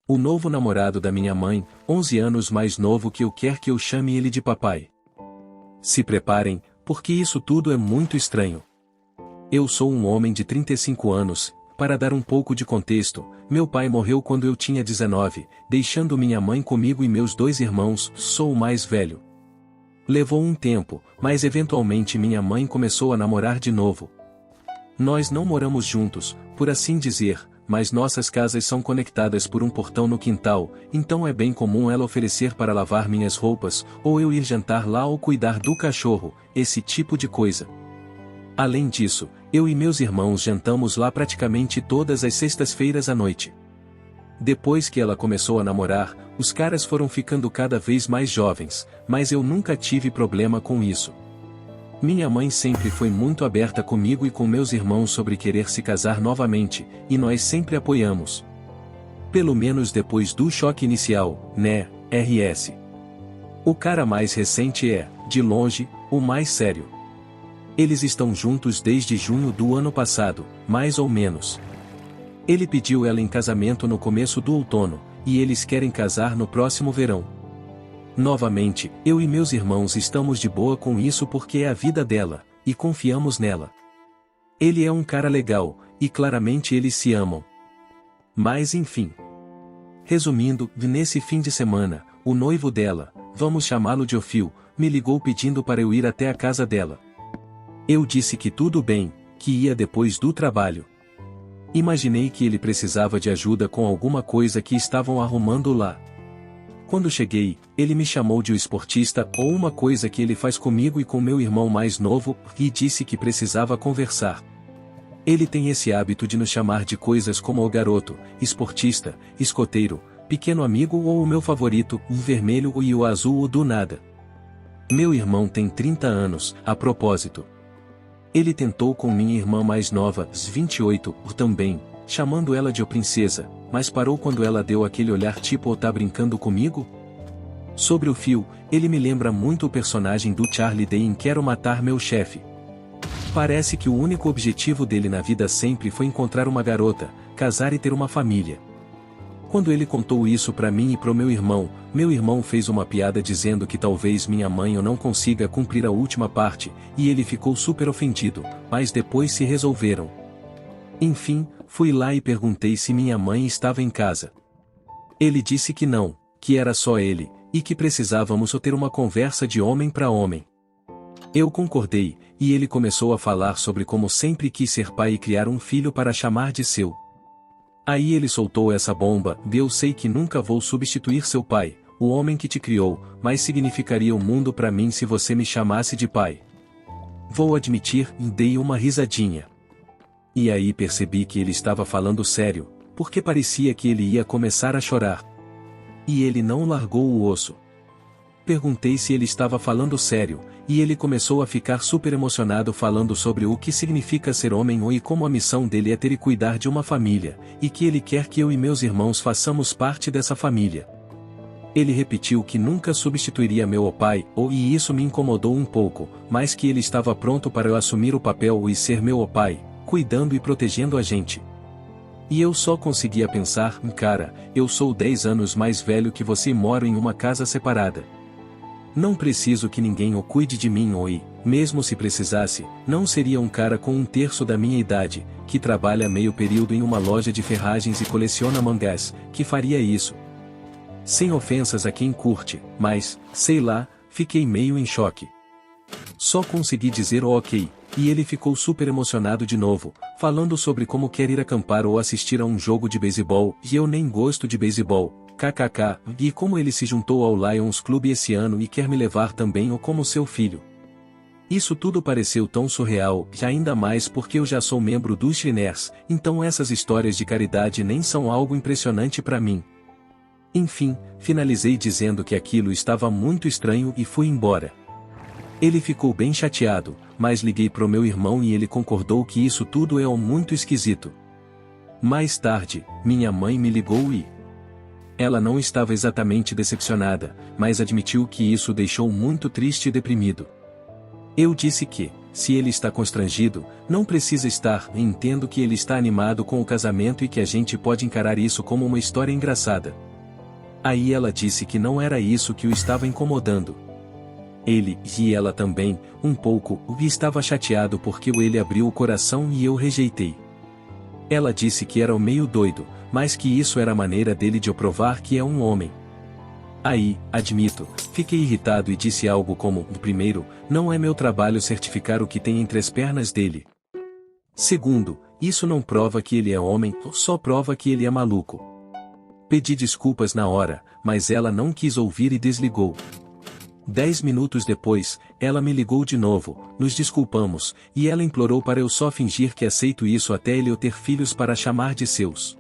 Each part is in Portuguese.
O novo namorado da minha mãe, 11 anos mais novo que eu, quer que eu chame ele de papai. Se preparem, porque isso tudo é muito estranho. Eu sou um homem de 35 anos, para dar um pouco de contexto, meu pai morreu quando eu tinha 19, deixando minha mãe comigo e meus 2 irmãos, sou o mais velho. Levou um tempo, mas eventualmente minha mãe começou a namorar de novo. Nós não moramos juntos, por assim dizer, mas nossas casas são conectadas por um portão no quintal, então é bem comum ela oferecer para lavar minhas roupas, ou eu ir jantar lá ou cuidar do cachorro, esse tipo de coisa. Além disso, eu e meus irmãos jantamos lá praticamente todas as sextas-feiras à noite. Depois que ela começou a namorar, os caras foram ficando cada vez mais jovens, mas eu nunca tive problema com isso. Minha mãe sempre foi muito aberta comigo e com meus irmãos sobre querer se casar novamente, e nós sempre apoiamos. Pelo menos depois do choque inicial, né, RS. O cara mais recente é, de longe, o mais sério. Eles estão juntos desde junho do ano passado, mais ou menos. Ele pediu ela em casamento no começo do outono, e eles querem casar no próximo verão. Novamente, eu e meus irmãos estamos de boa com isso porque é a vida dela, e confiamos nela. Ele é um cara legal, e claramente eles se amam. Mas enfim. Resumindo, nesse fim de semana, o noivo dela, vamos chamá-lo de Ofil, me ligou pedindo para eu ir até a casa dela. Eu disse que tudo bem, que ia depois do trabalho. Imaginei que ele precisava de ajuda com alguma coisa que estavam arrumando lá. Quando cheguei, ele me chamou de o esportista ou uma coisa que ele faz comigo e com meu irmão mais novo, e disse que precisava conversar. Ele tem esse hábito de nos chamar de coisas como o garoto, esportista, escoteiro, pequeno amigo ou o meu favorito, o vermelho e o azul ou do nada. Meu irmão tem 30 anos, a propósito. Ele tentou com minha irmã mais nova, 28, também, chamando ela de "Ô princesa", mas parou quando ela deu aquele olhar tipo "Ô, tá brincando comigo?". Sobre o Phil, ele me lembra muito o personagem do Charlie Day em Quero Matar Meu Chefe. Parece que o único objetivo dele na vida sempre foi encontrar uma garota, casar e ter uma família. Quando ele contou isso pra mim e pro meu irmão fez uma piada dizendo que talvez minha mãe eu não consiga cumprir a última parte, e ele ficou super ofendido, mas depois se resolveram. Enfim, fui lá e perguntei se minha mãe estava em casa. Ele disse que não, que era só ele, e que precisávamos ter uma conversa de homem para homem. Eu concordei, e ele começou a falar sobre como sempre quis ser pai e criar um filho para chamar de seu. Aí ele soltou essa bomba: "Eu sei que nunca vou substituir seu pai, o homem que te criou, mas significaria o mundo para mim se você me chamasse de pai." Vou admitir, dei uma risadinha. E aí percebi que ele estava falando sério, porque parecia que ele ia começar a chorar. E ele não largou o osso. Perguntei se ele estava falando sério, e ele começou a ficar super emocionado falando sobre o que significa ser homem e como a missão dele é ter e cuidar de uma família, e que ele quer que eu e meus irmãos façamos parte dessa família. Ele repetiu que nunca substituiria meu pai, e isso me incomodou um pouco, mas que ele estava pronto para eu assumir o papel e ser meu pai, cuidando e protegendo a gente. E eu só conseguia pensar: cara, eu sou 10 anos mais velho que você e moro em uma casa separada. Não preciso que ninguém o cuide de mim e, mesmo se precisasse, não seria um cara com 1/3 da minha idade, que trabalha meio período em uma loja de ferragens e coleciona mangás, que faria isso. Sem ofensas a quem curte, mas, sei lá, fiquei meio em choque. Só consegui dizer ok, e ele ficou super emocionado de novo, falando sobre como quer ir acampar ou assistir a um jogo de beisebol, e eu nem gosto de beisebol, kkk, e como ele se juntou ao Lions Club esse ano e quer me levar também ou como seu filho. Isso tudo pareceu tão surreal, e ainda mais porque eu já sou membro dos Shriners, então essas histórias de caridade nem são algo impressionante para mim. Enfim, finalizei dizendo que aquilo estava muito estranho e fui embora. Ele ficou bem chateado, mas liguei pro meu irmão e ele concordou que isso tudo é muito esquisito. Mais tarde, minha mãe me ligou e... ela não estava exatamente decepcionada, mas admitiu que isso o deixou muito triste e deprimido. Eu disse que, se ele está constrangido, não precisa estar. Entendo que ele está animado com o casamento e que a gente pode encarar isso como uma história engraçada. Aí ela disse que não era isso que o estava incomodando. Ele, e ela também, um pouco, estava chateado porque ele abriu o coração e eu rejeitei. Ela disse que era meio doido, mas que isso era a maneira dele de eu provar que é um homem. Aí, admito, fiquei irritado e disse algo como: primeiro, não é meu trabalho certificar o que tem entre as pernas dele. Segundo, isso não prova que ele é homem, só prova que ele é maluco. Pedi desculpas na hora, mas ela não quis ouvir e desligou. 10 minutos depois, ela me ligou de novo, nos desculpamos, e ela implorou para eu só fingir que aceito isso até ele eu ter filhos para chamar de seus.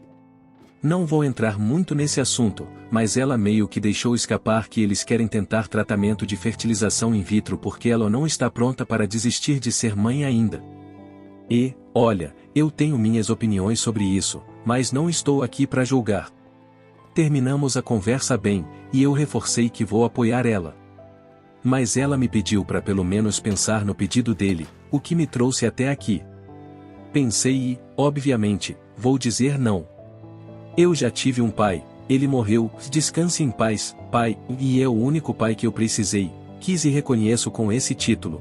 Não vou entrar muito nesse assunto, mas ela meio que deixou escapar que eles querem tentar tratamento de fertilização in vitro porque ela não está pronta para desistir de ser mãe ainda. E, olha, eu tenho minhas opiniões sobre isso, mas não estou aqui para julgar. Terminamos a conversa bem, e eu reforcei que vou apoiar ela. Mas ela me pediu para pelo menos pensar no pedido dele, o que me trouxe até aqui. Pensei e, obviamente, vou dizer não. Eu já tive um pai, ele morreu, descanse em paz, pai, e é o único pai que eu precisei, quis e reconheço com esse título.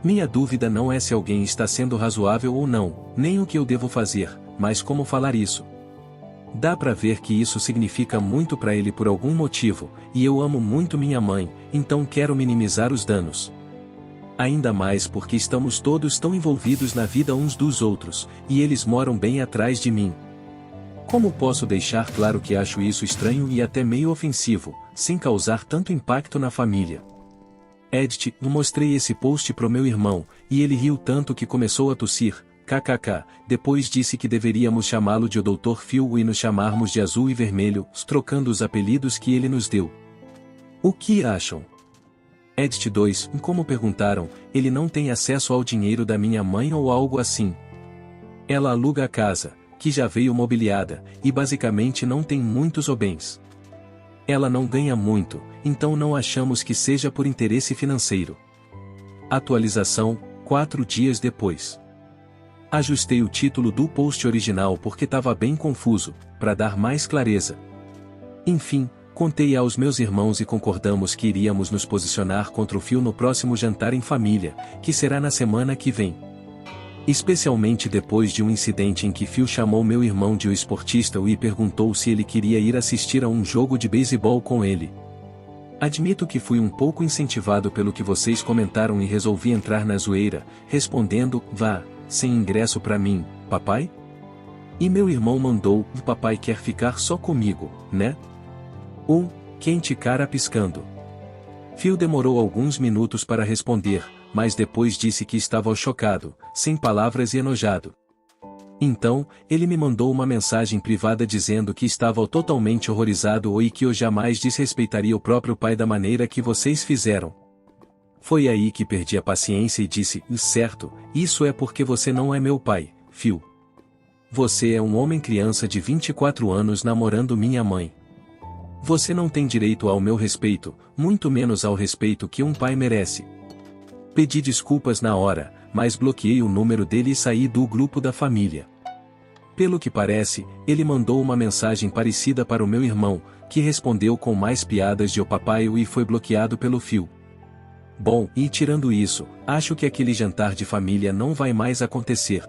Minha dúvida não é se alguém está sendo razoável ou não, nem o que eu devo fazer, mas como falar isso. Dá pra ver que isso significa muito pra ele por algum motivo, e eu amo muito minha mãe, então quero minimizar os danos. Ainda mais porque estamos todos tão envolvidos na vida uns dos outros, e eles moram bem atrás de mim. Como posso deixar claro que acho isso estranho e até meio ofensivo, sem causar tanto impacto na família? Edith, mostrei esse post pro meu irmão, e ele riu tanto que começou a tossir. KKK, depois disse que deveríamos chamá-lo de o Dr. Phil e nos chamarmos de Azul e Vermelho, trocando os apelidos que ele nos deu. O que acham? Edith 2, como perguntaram, ele não tem acesso ao dinheiro da minha mãe ou algo assim. Ela aluga a casa, que já veio mobiliada, e basicamente não tem muitos bens. Ela não ganha muito, então não achamos que seja por interesse financeiro. Atualização, 4 dias depois. Ajustei o título do post original porque estava bem confuso, para dar mais clareza. Enfim, contei aos meus irmãos e concordamos que iríamos nos posicionar contra o Phil no próximo jantar em família, que será na semana que vem. Especialmente depois de um incidente em que Phil chamou meu irmão de o esportista e perguntou se ele queria ir assistir a um jogo de beisebol com ele. Admito que fui um pouco incentivado pelo que vocês comentaram e resolvi entrar na zoeira, respondendo: vá, sem ingresso pra mim, papai? E meu irmão mandou: o papai quer ficar só comigo, né? Quente cara piscando. Phil demorou alguns minutos para responder, mas depois disse que estava chocado, sem palavras e enojado. Então, ele me mandou uma mensagem privada dizendo que estava totalmente horrorizado e que eu jamais desrespeitaria o próprio pai da maneira que vocês fizeram. Foi aí que perdi a paciência e disse: certo, isso é porque você não é meu pai, Phil. Você é um homem criança de 24 anos namorando minha mãe. Você não tem direito ao meu respeito, muito menos ao respeito que um pai merece. Pedi desculpas na hora, mas bloqueei o número dele e saí do grupo da família. Pelo que parece, ele mandou uma mensagem parecida para o meu irmão, que respondeu com mais piadas de o papai e foi bloqueado pelo Phil. Bom, e tirando isso, acho que aquele jantar de família não vai mais acontecer.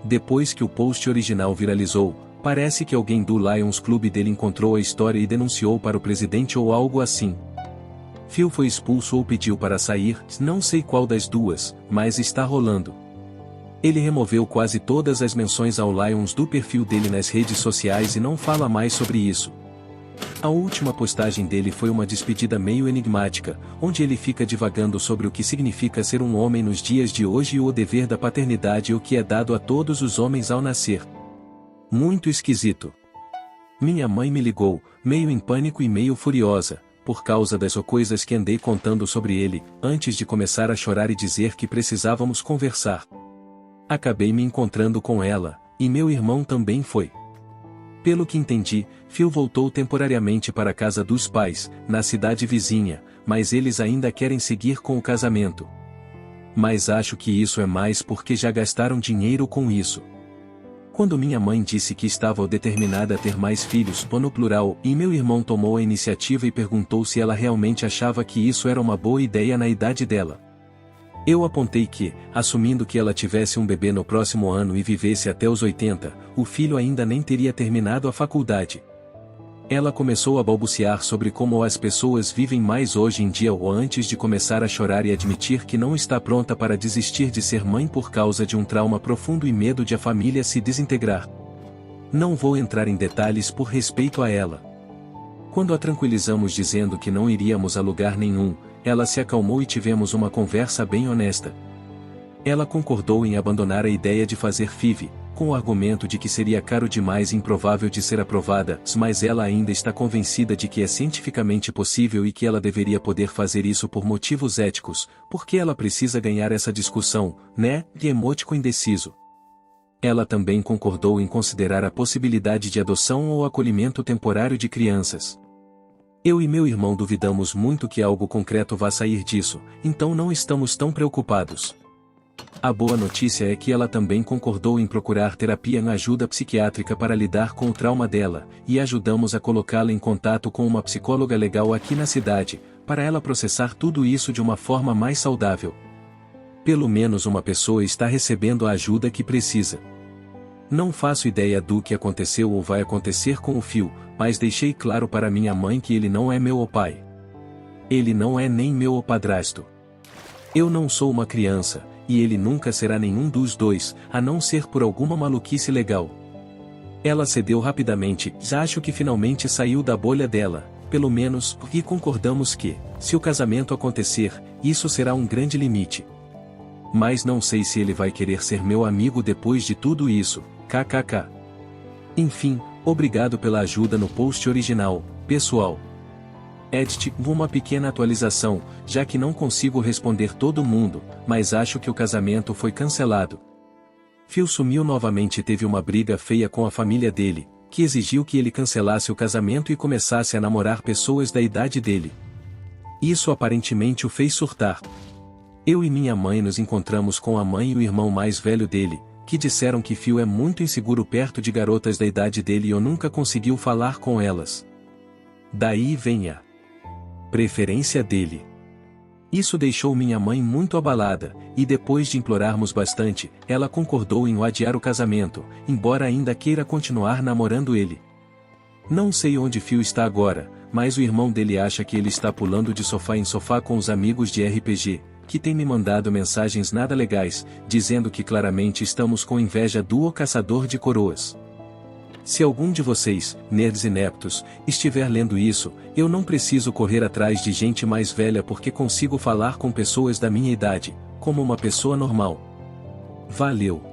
Depois que o post original viralizou, parece que alguém do Lions Club dele encontrou a história e denunciou para o presidente ou algo assim. Phil foi expulso ou pediu para sair, não sei qual das duas, mas está rolando. Ele removeu quase todas as menções ao Lions do perfil dele nas redes sociais e não fala mais sobre isso. A última postagem dele foi uma despedida meio enigmática, onde ele fica divagando sobre o que significa ser um homem nos dias de hoje e o dever da paternidade e o que é dado a todos os homens ao nascer. Muito esquisito. Minha mãe me ligou, meio em pânico e meio furiosa, por causa das coisas que andei contando sobre ele, antes de começar a chorar e dizer que precisávamos conversar. Acabei me encontrando com ela, e meu irmão também foi. Pelo que entendi, Phil voltou temporariamente para a casa dos pais, na cidade vizinha, mas eles ainda querem seguir com o casamento. Mas acho que isso é mais porque já gastaram dinheiro com isso. Quando minha mãe disse que estava determinada a ter mais filhos, no plural, e meu irmão tomou a iniciativa e perguntou se ela realmente achava que isso era uma boa ideia na idade dela. Eu apontei que, assumindo que ela tivesse um bebê no próximo ano e vivesse até os 80, o filho ainda nem teria terminado a faculdade. Ela começou a balbuciar sobre como as pessoas vivem mais hoje em dia ou antes de começar a chorar e admitir que não está pronta para desistir de ser mãe por causa de um trauma profundo e medo de a família se desintegrar. Não vou entrar em detalhes por respeito a ela. Quando a tranquilizamos dizendo que não iríamos a lugar nenhum, ela se acalmou e tivemos uma conversa bem honesta. Ela concordou em abandonar a ideia de fazer FIV, com o argumento de que seria caro demais e improvável de ser aprovada, mas ela ainda está convencida de que é cientificamente possível e que ela deveria poder fazer isso por motivos éticos, porque ela precisa ganhar essa discussão, né? De emoticon indeciso. Ela também concordou em considerar a possibilidade de adoção ou acolhimento temporário de crianças. Eu e meu irmão duvidamos muito que algo concreto vá sair disso, então não estamos tão preocupados. A boa notícia é que ela também concordou em procurar terapia na ajuda psiquiátrica para lidar com o trauma dela, e ajudamos a colocá-la em contato com uma psicóloga legal aqui na cidade, para ela processar tudo isso de uma forma mais saudável. Pelo menos uma pessoa está recebendo a ajuda que precisa. Não faço ideia do que aconteceu ou vai acontecer com o Phil, mas deixei claro para minha mãe que ele não é meu pai. Ele não é nem meu padrasto. Eu não sou uma criança, e ele nunca será nenhum dos dois, a não ser por alguma maluquice legal. Ela cedeu rapidamente, acho que finalmente saiu da bolha dela, pelo menos, e concordamos que, se o casamento acontecer, isso será um grande limite. Mas não sei se ele vai querer ser meu amigo depois de tudo isso, kkk. Enfim, obrigado pela ajuda no post original, pessoal. Edit, uma pequena atualização, já que não consigo responder todo mundo, mas acho que o casamento foi cancelado. Phil sumiu novamente e teve uma briga feia com a família dele, que exigiu que ele cancelasse o casamento e começasse a namorar pessoas da idade dele. Isso aparentemente o fez surtar. Eu e minha mãe nos encontramos com a mãe e o irmão mais velho dele, que disseram que Phil é muito inseguro perto de garotas da idade dele e eu nunca conseguiu falar com elas. Daí vem a preferência dele. Isso deixou minha mãe muito abalada, e depois de implorarmos bastante, ela concordou em adiar o casamento, embora ainda queira continuar namorando ele. Não sei onde Phil está agora, mas o irmão dele acha que ele está pulando de sofá em sofá com os amigos de RPG, que tem me mandado mensagens nada legais, dizendo que claramente estamos com inveja do caçador de coroas. Se algum de vocês, nerds ineptos, estiver lendo isso, eu não preciso correr atrás de gente mais velha porque consigo falar com pessoas da minha idade, como uma pessoa normal. Valeu!